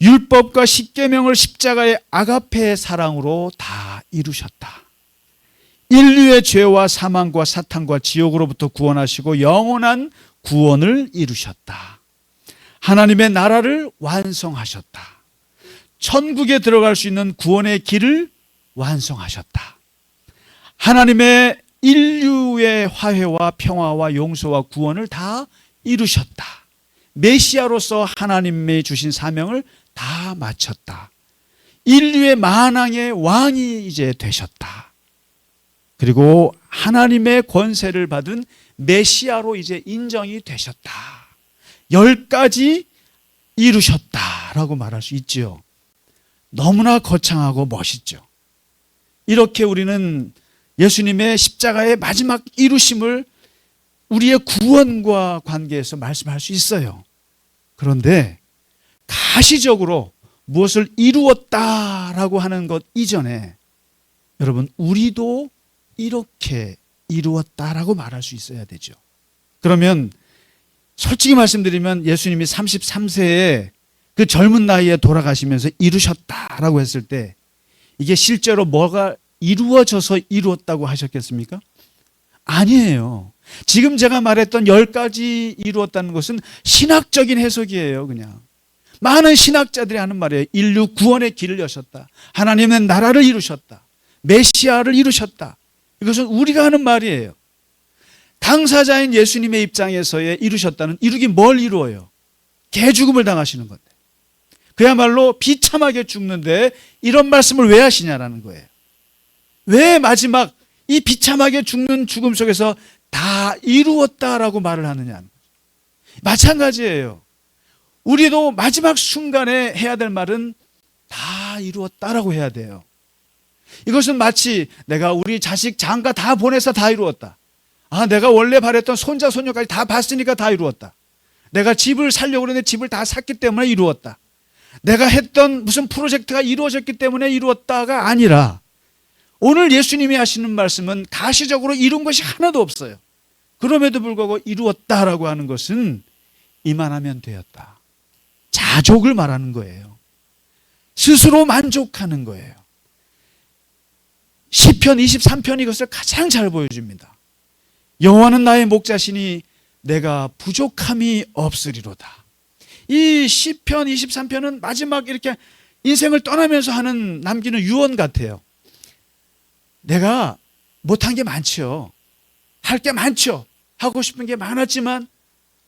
율법과 십계명을 십자가의 아가페의 사랑으로 다 이루셨다. 인류의 죄와 사망과 사탄과 지옥으로부터 구원하시고 영원한 구원을 이루셨다. 하나님의 나라를 완성하셨다. 천국에 들어갈 수 있는 구원의 길을 완성하셨다. 하나님의 인류의 화해와 평화와 용서와 구원을 다 이루셨다. 메시아로서 하나님이 주신 사명을 다 마쳤다. 인류의 만왕의 왕이 이제 되셨다. 그리고 하나님의 권세를 받은 메시아로 이제 인정이 되셨다. 10가지 이루셨다라고 말할 수 있지요. 너무나 거창하고 멋있죠. 이렇게 우리는 예수님의 십자가의 마지막 이루심을 우리의 구원과 관계해서 말씀할 수 있어요. 그런데 가시적으로 무엇을 이루었다라고 하는 것 이전에 여러분, 우리도 이렇게 이루었다라고 말할 수 있어야 되죠. 그러면 솔직히 말씀드리면 예수님이 33세에 그 젊은 나이에 돌아가시면서 이루셨다라고 했을 때 이게 실제로 뭐가 이루어져서 이루었다고 하셨겠습니까? 아니에요. 지금 제가 말했던 10가지 이루었다는 것은 신학적인 해석이에요. 그냥 많은 신학자들이 하는 말이에요. 인류 구원의 길을 여셨다. 하나님의 나라를 이루셨다. 메시아를 이루셨다. 이것은 우리가 하는 말이에요. 당사자인 예수님의 입장에서의 이루셨다는, 이루긴 뭘 이루어요? 개죽음을 당하시는 건데, 그야말로 비참하게 죽는데 이런 말씀을 왜 하시냐라는 거예요. 왜 마지막 이 비참하게 죽는 죽음 속에서 다 이루었다라고 말을 하느냐는 거죠. 마찬가지예요. 우리도 마지막 순간에 해야 될 말은 다 이루었다라고 해야 돼요. 이것은 마치 내가 우리 자식 장가 다 보내서 다 이루었다. 아, 내가 원래 바랬던 손자 손녀까지 다 봤으니까 다 이루었다. 내가 집을 살려고 그랬는데 집을 다 샀기 때문에 이루었다. 내가 했던 무슨 프로젝트가 이루어졌기 때문에 이루었다가 아니라, 오늘 예수님이 하시는 말씀은 가시적으로 이룬 것이 하나도 없어요. 그럼에도 불구하고 이루었다라고 하는 것은 이만하면 되었다. 자족을 말하는 거예요. 스스로 만족하는 거예요. 시편 23편이 이것을 가장 잘 보여줍니다. 여호와는 나의 목자시니 내가 부족함이 없으리로다. 이 시편 23편은 마지막 이렇게 인생을 떠나면서 남기는 유언 같아요. 내가 못한 게 많죠. 할 게 많죠. 하고 싶은 게 많았지만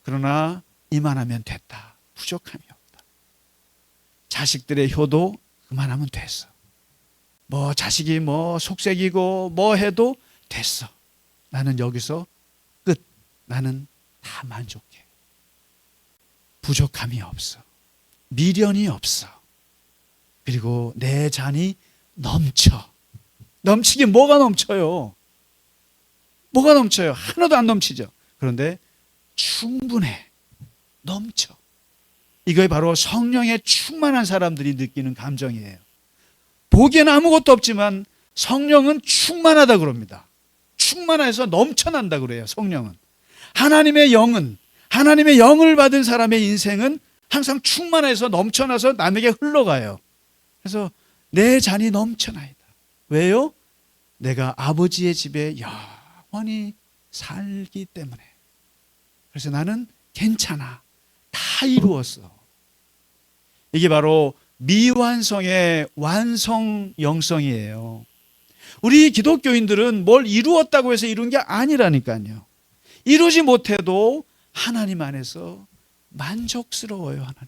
그러나 이만하면 됐다. 부족함이 없다. 자식들의 효도 그만하면 됐어. 뭐 자식이 뭐 속색이고 뭐 해도 됐어. 나는 여기서 끝. 나는 다 만족해. 부족함이 없어. 미련이 없어. 그리고 내 잔이 넘쳐. 넘치긴 뭐가 넘쳐요? 뭐가 넘쳐요? 하나도 안 넘치죠. 그런데 충분해. 넘쳐. 이거에 바로 성령에 충만한 사람들이 느끼는 감정이에요. 보기에는 아무것도 없지만 성령은 충만하다 그럽니다. 충만해서 넘쳐난다 그래요. 성령은. 하나님의 영을 받은 사람의 인생은 항상 충만해서 넘쳐나서 남에게 흘러가요. 그래서 내 잔이 넘쳐나이다. 왜요? 내가 아버지의 집에 영원히 살기 때문에. 그래서 나는 괜찮아. 다 이루었어. 이게 바로 미완성의 완성 영성이에요. 우리 기독교인들은 뭘 이루었다고 해서 이룬 게 아니라니까요. 이루지 못해도 하나님 안에서 만족스러워요. 하나님.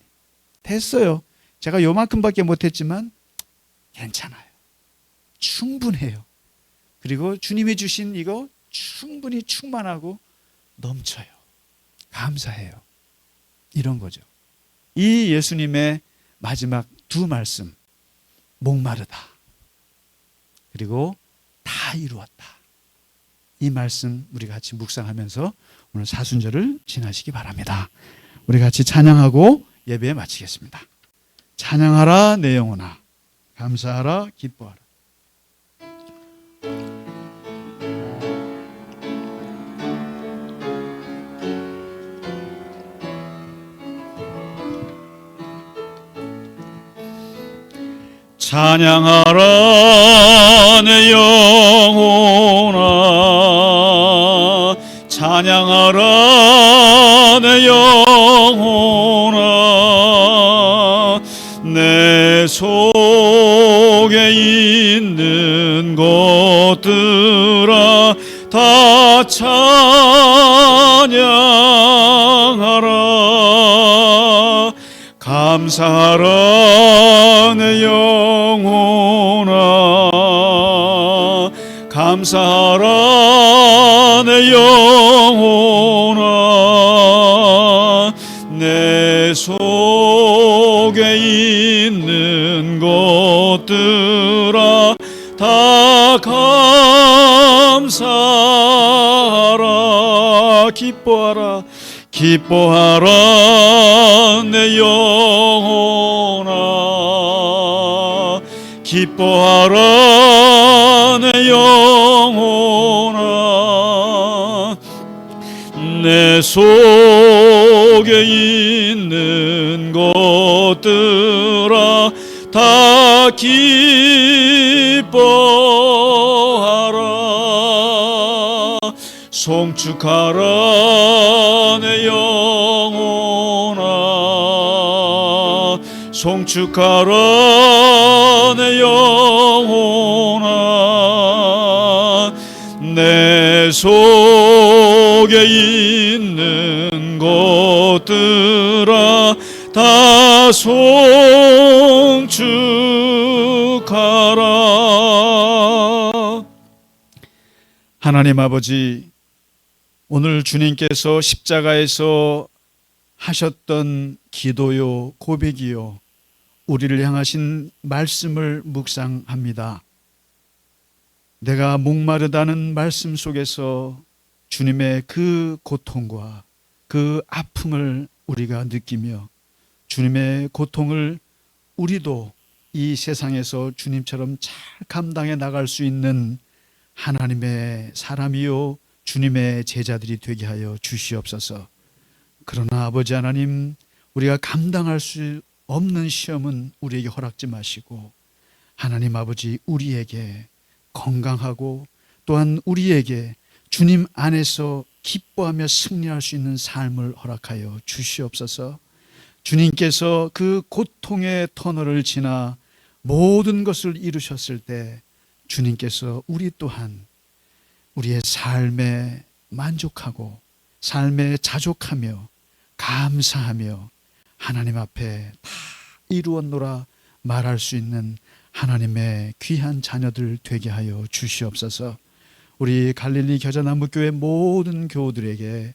됐어요. 제가 요만큼밖에 못했지만 괜찮아요. 충분해요. 그리고 주님이 주신 이거 충분히 충만하고 넘쳐요. 감사해요. 이런 거죠. 이 예수님의 마지막 두 말씀, 목마르다. 그리고 다 이루었다. 이 말씀 우리 같이 묵상하면서 오늘 사순절을 지나시기 바랍니다. 우리 같이 찬양하고 예배 마치겠습니다. 찬양하라 내 영혼아, 감사하라 기뻐하라. 찬양하라 내 영혼아, 찬양하라 내 영혼아, 내 속에 있는 것들아 다 찬양하라. 감사하라 내 영혼아, 감사하라 내 영혼아, 내 속에 있는 것들아 다 감사하라. 기뻐하라, 기뻐하라 내 영혼아, 기뻐하라 내 영혼아, 속에 있는 것들아 다 기뻐하라. 송축하라 내 영혼아, 송축하라 내 영혼아. 내 속에 있는 것들아 다 송축하라. 하나님 아버지, 오늘 주님께서 십자가에서 하셨던 기도요 고백이요 우리를 향하신 말씀을 묵상합니다. 내가 목마르다는 말씀 속에서 주님의 그 고통과 그 아픔을 우리가 느끼며 주님의 고통을 우리도 이 세상에서 주님처럼 잘 감당해 나갈 수 있는 하나님의 사람이요 주님의 제자들이 되게 하여 주시옵소서. 그러나 아버지 하나님, 우리가 감당할 수 없는 시험은 우리에게 허락지 마시고 하나님 아버지, 우리에게 건강하고 또한 우리에게 주님 안에서 기뻐하며 승리할 수 있는 삶을 허락하여 주시옵소서. 주님께서 그 고통의 터널을 지나 모든 것을 이루셨을 때 주님께서 우리 또한 우리의 삶에 만족하고 삶에 자족하며 감사하며 하나님 앞에 다 이루었노라 말할 수 있는 하나님의 귀한 자녀들 되게 하여 주시옵소서. 우리 갈릴리 겨자나무교회 모든 교우들에게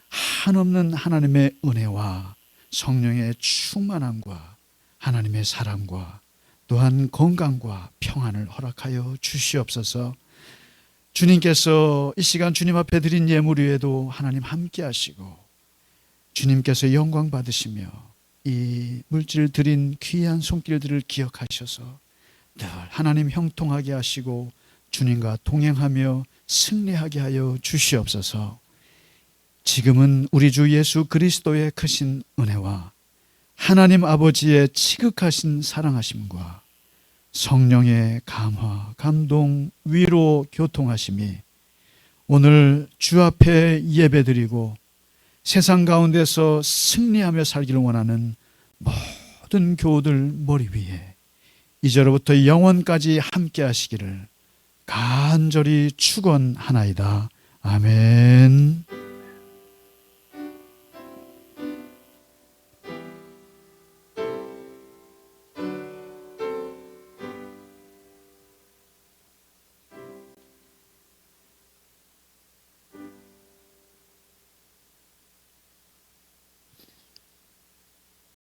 한없는 하나님의 은혜와 성령의 충만함과 하나님의 사랑과 또한 건강과 평안을 허락하여 주시옵소서. 주님께서 이 시간 주님 앞에 드린 예물 위에도 하나님 함께 하시고 주님께서 영광 받으시며 이 물질 드린 귀한 손길들을 기억하셔서 늘 하나님 형통하게 하시고 주님과 동행하며 승리하게 하여 주시옵소서. 지금은 우리 주 예수 그리스도의 크신 은혜와 하나님 아버지의 지극하신 사랑하심과 성령의 감화, 감동, 위로, 교통하심이 오늘 주 앞에 예배드리고 세상 가운데서 승리하며 살기를 원하는 모든 교우들 머리 위에 이제로부터 영원까지 함께 하시기를 간절히 축원하나이다. 아멘.